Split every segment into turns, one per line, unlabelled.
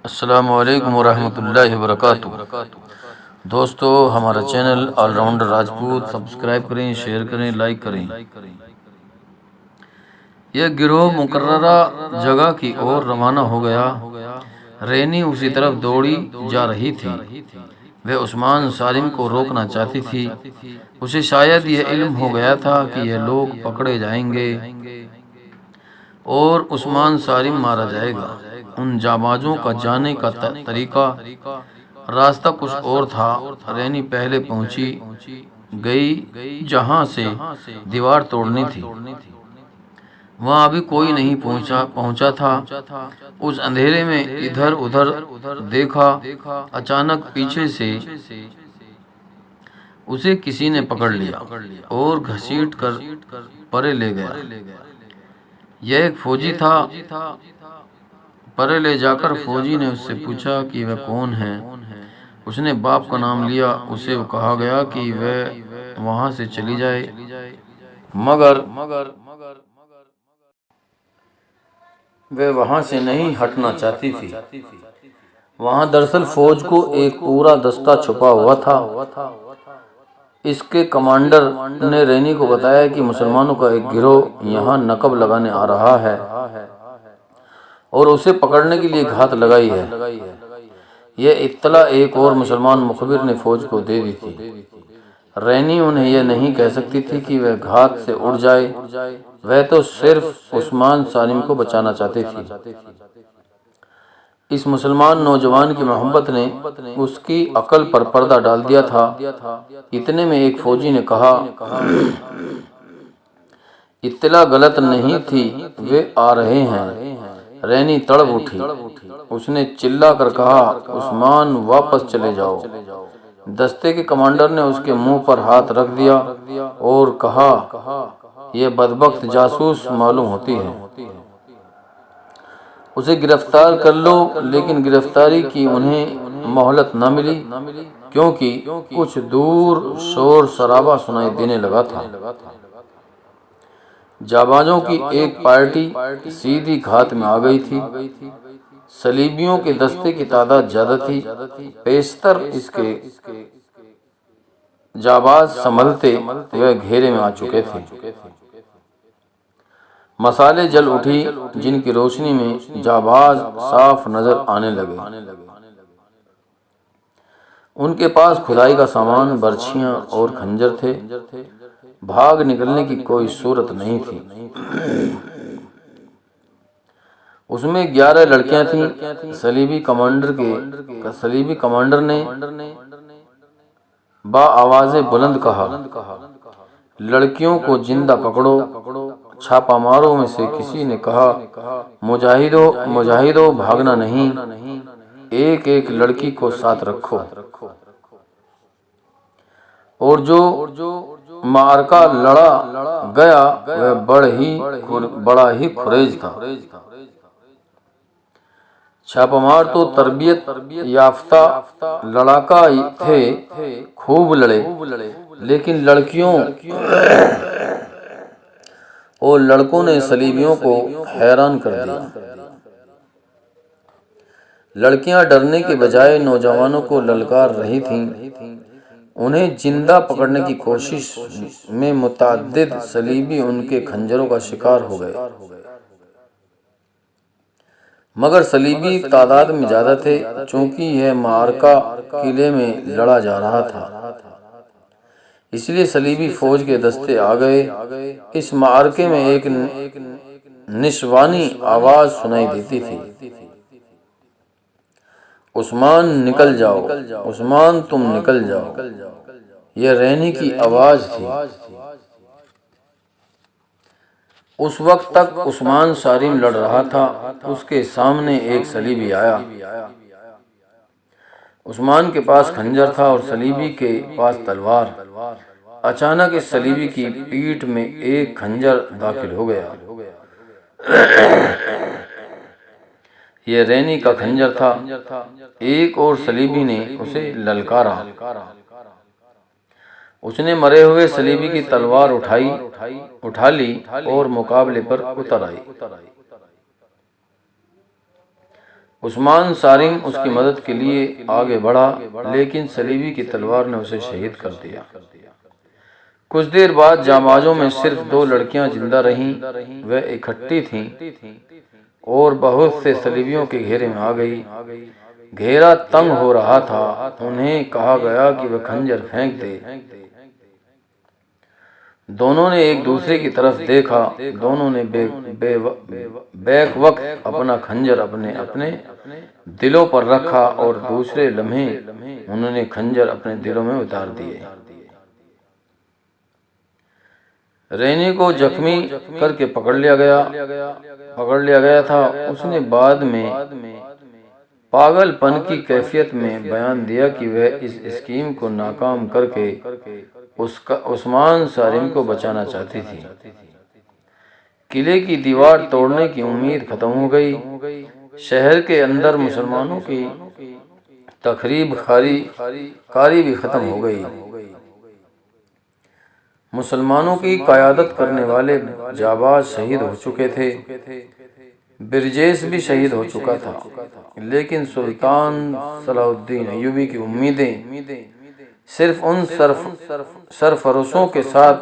अस्सलामु अलैकुम वरहमतुल्लाहि वबरकातुहू। दोस्तों, हमारा चैनल ऑलराउंडर राजपूत सब्सक्राइब करें, शेयर करें, लाइक करें। यह गिरोह मुकर्ररा जगह की ओर रवाना हो गया। रैनी उसी तरफ दौड़ी जा रही थी। वह उस्मान सालिम को रोकना चाहती थी। उसे शायद यह इल्म हो गया था कि यह लोग पकड़े जाएंगे और उस्मान सालिम मारा जाएगा। उन जाबाजों का जाने का तरीका रास्ता कुछ और था। रैनी पहले पहुंची गई जहां से दीवार तोड़नी थी। वहां अभी कोई नहीं पहुंचा था। उस अंधेरे में इधर उधर देखा। अचानक पीछे से उसे किसी ने पकड़ लिया और घसीट कर परे ले गया। यह एक फौजी था। परे ले जाकर फौजी ने उससे पूछा कि वह कौन है। उसने बाप का नाम लिया। उसे कहा गया कि वह वहां से चली जाए, मगर वह वहां से नहीं हटना चाहती थी। वहां दरअसल फौज को एक पूरा दस्ता छुपा हुआ था। इसके कमांडर ने रैनी को बताया कि मुसलमानों का एक गिरोह यहाँ नकब लगाने आ रहा है और उसे पकड़ने के लिए घात लगाई है। यह इत्तला एक और मुसलमान मुखबिर ने फौज को दे दी थी। रैनी उन्हें यह नहीं कह सकती थी कि वह घात से उड़ जाए। वह तो सिर्फ उस्मान सालिम को बचाना चाहती थी। इस मुसलमान नौजवान की मोहब्बत ने उसकी अकल पर पर्दा डाल दिया था। इतने में एक फौजी ने कहा, इत्तला गलत नहीं थी, वे आ रहे हैं। रैनी तड़प उठी। उसने चिल्ला कर कहा, उस्मान वापस चले जाओ। दस्ते के कमांडर ने उसके मुंह पर हाथ रख दिया और कहा, यह बदबख्त जासूस मालूम होती है, उसे गिरफ्तार कर लो। लेकिन गिरफ्तारी की उन्हें मोहलत न मिली, क्योंकि कुछ दूर शोर शराबा सुनाई देने लगा था। जाबाजों की एक पार्टी सीधी घात में आ गई थी। सलीबियों के दस्ते की तादाद ज्यादा थी। पेशतर इसके जाबाज संभलते वह घेरे में आ चुके थे। मसाले जल उठी, जिनकी रोशनी में जाबाज साफ नजर आने लगे। उनके पास खुदाई का सामान, बर्छियां और खंजर थे। भाग निकलने की कोई सूरत नहीं थी। उसमें 11 लड़कियां थीं। सलीबी कमांडर ने बा आवाज़े बुलंद कहा, लड़कियों को जिंदा पकड़ो। छापामारों में से किसी ने कहा, मुजाहिदो भागना नहीं, एक एक लड़की को साथ रखो। और जो मारका लड़ा गया वह बड़ा ही खुरेज था। छापामार तो तरबियत याफ्ता लड़ाका थे, खूब लड़े। लेकिन लड़कियों और लड़कों ने सलीबियों को हैरान कर दिया। लड़कियां डरने के बजाय नौजवानों को ललकार रही थीं। उन्हें जिंदा पकड़ने की कोशिश में मुतअद्दिद सलीबी उनके खंजरों का शिकार हो गए। मगर सलीबी तादाद में ज्यादा थे। चूंकि यह मारका किले में लड़ा जा रहा था, इसलिए सलीबी फौज के दस्ते आ गए। इस मारके में एक निस्वानी आवाज सुनाई देती थी, उस्मान निकल जाओ, उस्मान तुम निकल जाओ। यह रैनी की आवाज थी। उस वक्त तक उस्मान सालिम लड़ रहा था। उसके सामने एक सलीबी आया। उस्मान के पास खंजर था और सलीबी के पास तलवार। अचानक इस सलीबी की पीठ में एक खंजर दाखिल हो गया। यह रैनी का खंजर था। एक और सलीबी ने उसे ललकारा। उसने मरे हुए सलीबी की तलवार उठा ली और मुकाबले पर उतर आई। उस्मान सारिम उसकी मदद के लिए आगे बढ़ा, लेकिन सलीबी की तलवार ने उसे शहीद कर दिया। कुछ देर बाद जाबाजों में सिर्फ 2 लड़कियां जिंदा रहीं। वह इकट्ठी थीं और बहुत से सलीबियों के घेरे में आ गई। घेरा तंग हो रहा था। उन्हें कहा गया कि वह खंजर फेंक दे। दोनों ने एक दूसरे की तरफ देखा। दोनों ने बैक वक्त अपना खंजर अपने अपने दिलों पर रखा और दूसरे लम्हे उन्होंने खंजर अपने दिलों में उतार दिए। रैनी को जख्मी करके पकड़ लिया गया था। उसने बाद में पागलपन की कैफियत में बयान दिया कि वह इस स्कीम को नाकाम करके उस्मान सारिम को बचाना चाहती थी। किले की दीवार तोड़ने की उम्मीद खत्म हो गई। शहर के अंदर मुसलमानों की तखरीब कारी भी खत्म हो गई। मुसलमानों की क़यादत करने वाले जाबाज शहीद हो चुके थे। बिरजेस भी शहीद हो चुका था, लेकिन सुल्तान सलाहुद्दीन अय्यूबी की उम्मीदें सिर्फ उन सरफरोशों के साथ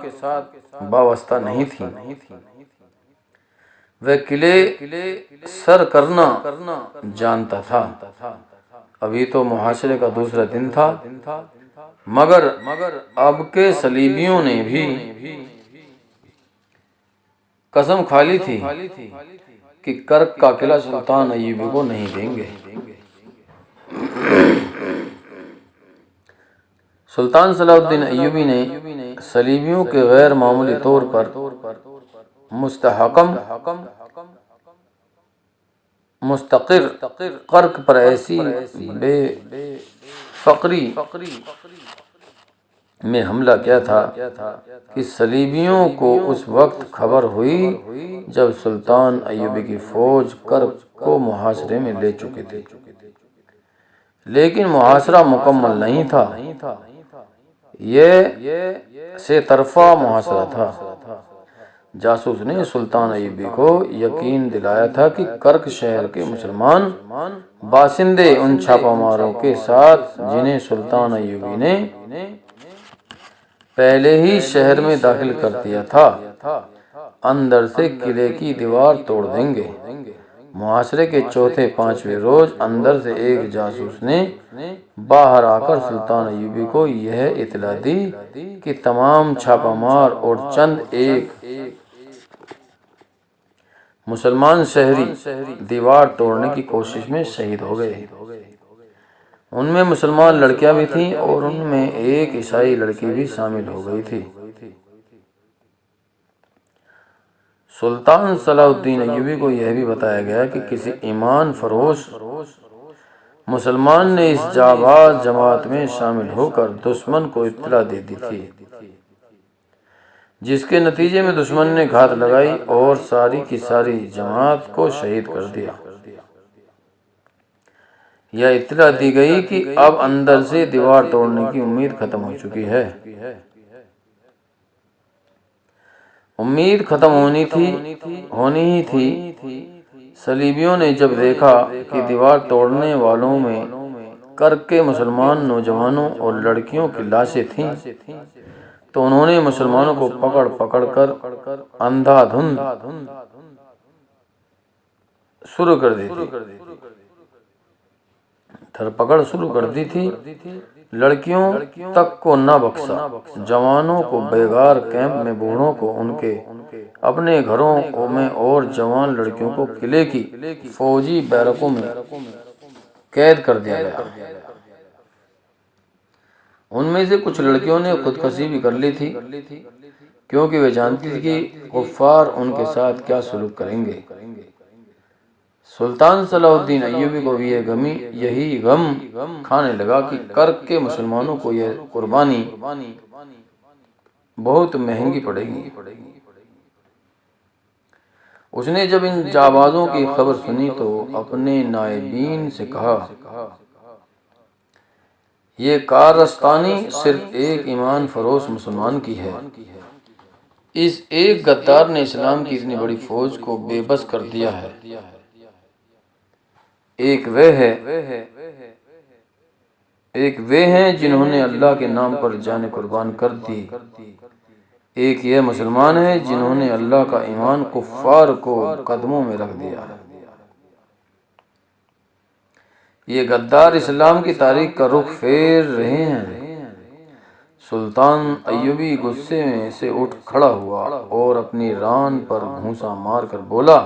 वाबस्ता नहीं थी। वह किले सर करना जानता था। अभी तो मुहाशरे का दूसरा दिन था, मगर अब के सलीबियों ने भी कसम खा ली थी कि कर्क का किला सुल्तान अय्यूबी को नहीं देंगे। सुल्तान सलाहुद्दीन अय्यूबी ने सलीबियों के गैर मामूली तौर पर मुस्तकिर कर्क पर ऐसी बेफक्री में हमला किया था कि सलीबियों को उस वक्त खबर हुई जब सुल्तान अय्यूबी की फौज कर्क को मुहासरे में ले चुके थे। लेकिन मुहासरा मुकम्मल नहीं था। यह से तरफा मुहासरा था। जासूस ने सुल्तान अय्यूबी को यकीन दिलाया था कि कर्क शहर के मुसलमान बासिंदे उन छापामारों के साथ जिन्हें सुल्तान अय्यूबी ने पहले ही शहर में दाखिल कर दिया था, अंदर से किले की दीवार तोड़ देंगे। मुहासरे के चौथे 5वें रोज अंदर से एक जासूस ने बाहर आकर सुल्तान अय्यूबी को यह इतला दी कि तमाम छापामार और चंद एक मुसलमान शहरी दीवार तोड़ने की कोशिश में शहीद हो गए। उनमें मुसलमान लड़कियां भी थीं और उनमें एक ईसाई लड़की भी शामिल हो गई थी। सुल्तान सलाहुद्दीन अय्यूबी को यह भी बताया गया कि किसी ईमान फरोश मुसलमान ने इस जाबाज जमात में शामिल होकर दुश्मन को इत्तला दे दी थी, जिसके नतीजे में दुश्मन ने घात लगाई और सारी की सारी जमात को शहीद कर दिया। यह इत्तला दी गई कि अब अंदर से दीवार तोड़ने की उम्मीद खत्म हो चुकी है। उम्मीद खत्म होनी ही थी। सलीबियों ने जब देखा कि दीवार तोड़ने वालों में कर्क के मुसलमान नौजवानों और लड़कियों की लाशें थीं, तो उन्होंने मुसलमानों को पकड़ कर अंधाधुंध शुरू कर दी थी। धरपकड़ शुरू कर दी थी। लड़कियों तक को न बख्शा। जवानों को बेगार कैंप में, बूढ़ों को उनके अपने घरों में और जवान लड़कियों को किले की फौजी बैरकों में कैद कर दिया गया। उनमें से कुछ लड़कियों ने खुदकुशी भी कर ली थी, क्योंकि वे जानती थी कि कुफ्फार उनके साथ क्या सलूक करेंगे। सुल्तान सलाहुद्दीन अय्यूबी को भी यही गम खाने लगा कि कर्क के मुसलमानों को यह कुर्बानी बहुत महंगी पड़ेगी। उसने जब इन जाबाजों की खबर सुनी तो अपने नायबीन से कहा, ये कारस्तानी सिर्फ एक ईमान फरोश मुसलमान की है। इस एक गद्दार ने इस्लाम की इतनी बड़ी फौज को बेबस कर दिया है। एक वे हैं जिन्होंने अल्लाह के नाम पर जान कुर्बान कर दी। एक ये मुसलमान है जिन्होंने अल्लाह का ईमान कुफ्फार को कदमों में रख दिया है। ये गद्दार इस्लाम की तारीख का रुख फेर रहे हैं। सुल्तान अय्यूबी गुस्से में से उठ खड़ा हुआ और अपनी रान पर घूंसा मारकर बोला,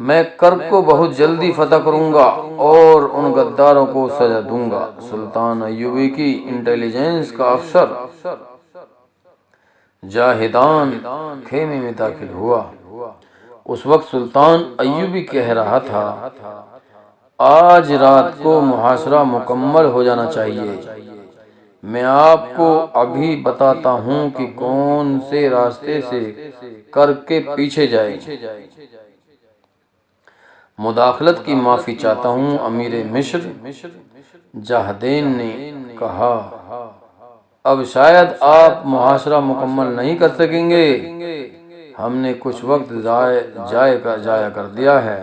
मैं कर्ब को बहुत जल्दी फतह करूंगा और उन गद्दारों को सजा दूंगा। सुल्तान अय्यूबी की इंटेलिजेंस का अफसर जाहिदान खेमे में दाखिल हुआ। उस वक्त सुल्तान अय्यूबी कह रहा था, आज रात को मुहासरा मुकम्मल हो जाना चाहिए। मैं आपको अभी बताता हूँ कि कौन से रास्ते से करके पीछे जाए। मुदाखलत की माफ़ी चाहता हूँ अमीर मिस्र। जाहदेन ने कहा, अब शायद आप मुहासरा मुकम्मल नहीं कर सकेंगे। हमने कुछ वक्त जाया कर दिया है।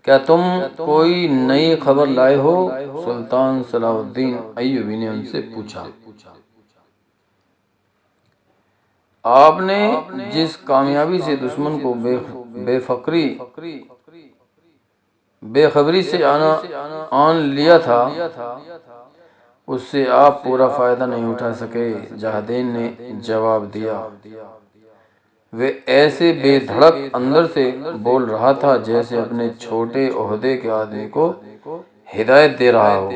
क्या तुम कोई नई खबर लाए हो? सुल्तान सलाहुद्दीन अय्यूबी ने उनसे पूछा। आपने जिस कामयाबी से दुश्मन को बेखबरी से आन लिया था, उससे आप पूरा फायदा नहीं उठा सके। जाहदेन ने जवाब दिया। वे ऐसे बेधड़क अंदर से बोल रहा था जैसे अपने छोटे ओहदे के आदमी को हिदायत दे रहा हो।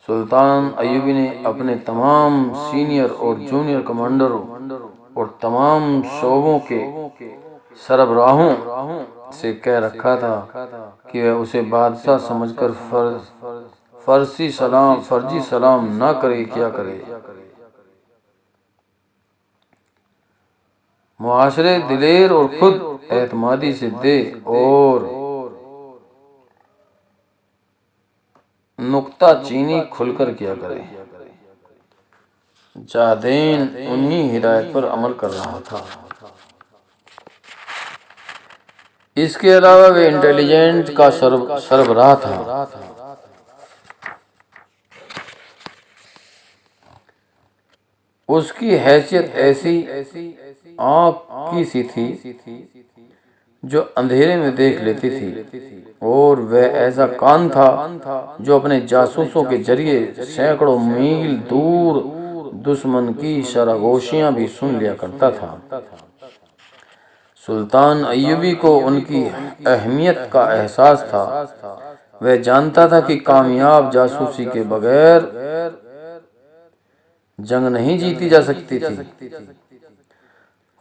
सुल्तान अय्यूबी ने अपने तमाम सीनियर और जूनियर कमांडरों और तमाम शोबों के सरबराहों से कह रखा था कि वे उसे बादशाह समझकर फर्जी सलाम ना करे क्या करे। मुआशरे दिलेर और खुद एतमादी से दे और नुक्ता चीनी खुलकर किया करे। जाहदेन उन्हीं हिदायत पर अमल कर रहा था। इसके अलावा वे इंटेलिजेंट का सरबराह था। उसकी हैसियत ऐसी आँख की सी थी जो अंधेरे में देख लेती थी, और वह ऐसा कान था जो अपने जासूसों के जरिए सैकड़ों मील दूर दुश्मन की शरागोशियां भी सुन लिया करता था। सुल्तान अय्यूबी को उनकी अहमियत का एहसास था। वह जानता था कि कामयाब जासूसी के बगैर जंग नहीं जीती जा सकती थी,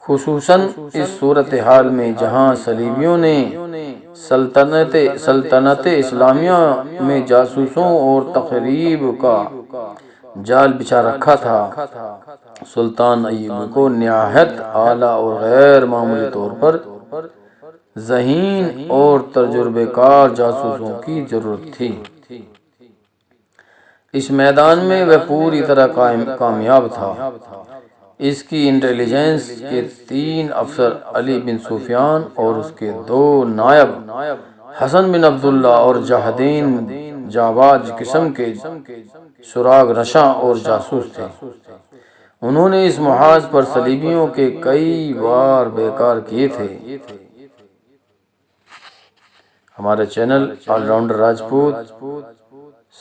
खुसूसन इस सूरत हाल में जहां सलीबियों ने सल्तनत इस्लामिया में जासूसों और तकरीब का जाल बिछा रखा था। सुल्तान अय्यूबी को निहायत आला और गैर मामूली तौर पर ज़हीन और तजुर्बेकार जासूसों की जरूरत थी। इस मैदान में वह पूरी तरह कामयाब था। इसकी इंटेलिजेंस के 3 अफसर अली बिन सुफियान और उसके 2 नायब हसन बिन अब्दुल्ला और जाहदेन जाबाज किस्म के सुराग नशा और जासूस थे। उन्होंने इस मुहाज पर सलीबियों के कई बार बेकार किए थे। हमारे चैनल ऑलराउंडर राजपूत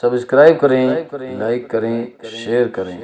सब्सक्राइब करें, लाइक करें, शेयर करें।